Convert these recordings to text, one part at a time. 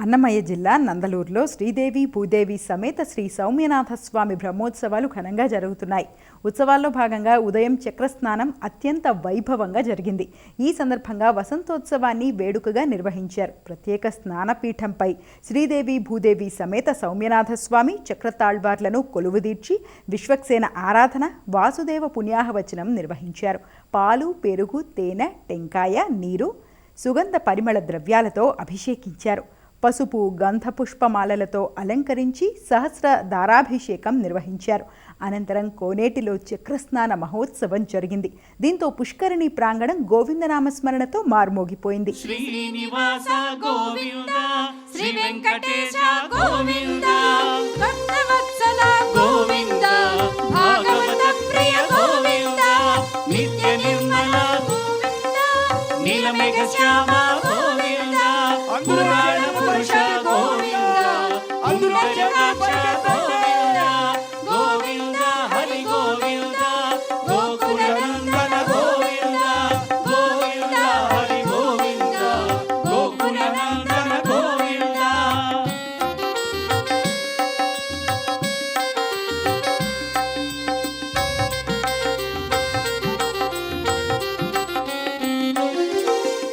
అన్నమయ్య జిల్లా నందలూరులో శ్రీదేవి భూదేవి సమేత శ్రీ సౌమ్యనాథస్వామి బ్రహ్మోత్సవాలు ఘనంగా జరుగుతున్నాయి. ఉత్సవాల్లో భాగంగా ఉదయం చక్రస్నానం అత్యంత వైభవంగా జరిగింది. ఈ సందర్భంగా వసంతోత్సవాన్ని వేడుకగా నిర్వహించారు. ప్రత్యేక స్నానపీఠంపై శ్రీదేవి భూదేవి సమేత సౌమ్యనాథస్వామి చక్రతాళ్వార్లను కొలువుదీర్చి విశ్వక్సేన ఆరాధన, వాసుదేవ పుణ్యాహవచనం నిర్వహించారు. పాలు, పెరుగు, తేనె, టెంకాయ, నీరు, సుగంధ పరిమళ ద్రవ్యాలతో అభిషేకించారు. పసుపు, గంధ పుష్పమాలలతో అలంకరించి సహస్ర దారాభిషేకం నిర్వహించారు. అనంతరం కోనేటిలో చక్రస్నాన మహోత్సవం జరిగింది. దీంతో పుష్కరిణి ప్రాంగణం గోవిందనామస్మరణతో మారుమోగిపోయింది. శ్రీనివాస గోవింద, శ్రీ వెంకటేశ గోవింద, భక్తవత్సల గోవింద, భాగవత ప్రియ గోవింద, నిత్య నిర్మల గోవింద, నీలమేఘ శ్యామ గోవింద, పురాణ పురుష గోవింద, అందురజనాక్ష గోవింద, గోవింద హరి గోవింద, గోకుల నందన గోవింద, గోవింద హరి గోవింద, గోకుల నందన గోవింద.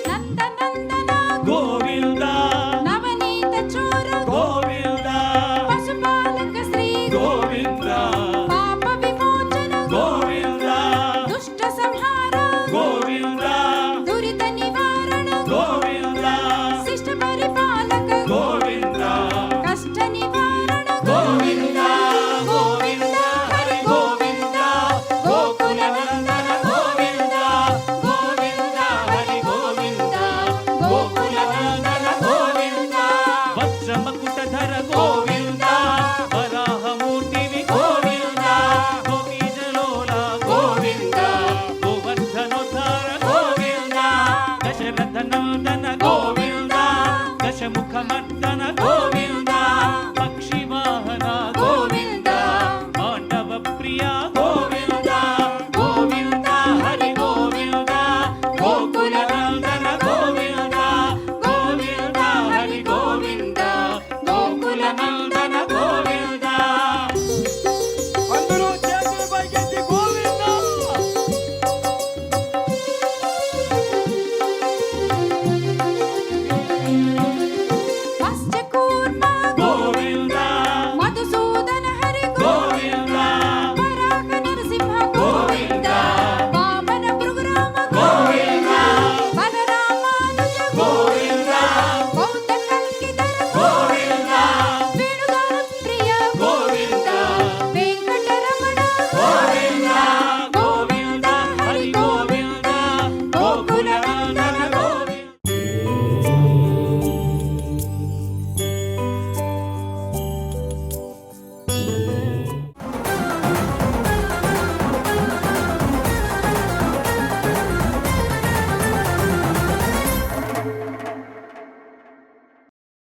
నందనందన గోవింద, నవనీత చోర గోవింద, పశుపాలక శ్రీ గోవింద, పాప విమోచన గోవింద, దుష్ట సంహార గోవింద, దురిత నివారణ గోవింద, శిష్ట పరిపాలక గోవింద, కష్ట నివారణ గోవింద, గోవింద హరి గోవింద, గోకుల నందన గోవింద, గోవింద హరి గోవింద, గోకుల నందన గోవింద, వజ్రమకుటధర గోవింద, వరాహమూర్తివి గోవింద, గోపీజలోల గోవింద, గోవర్ధనోద్ధార గోవింద, దశరథ నందన గోవింద, దశముఖ మర్దన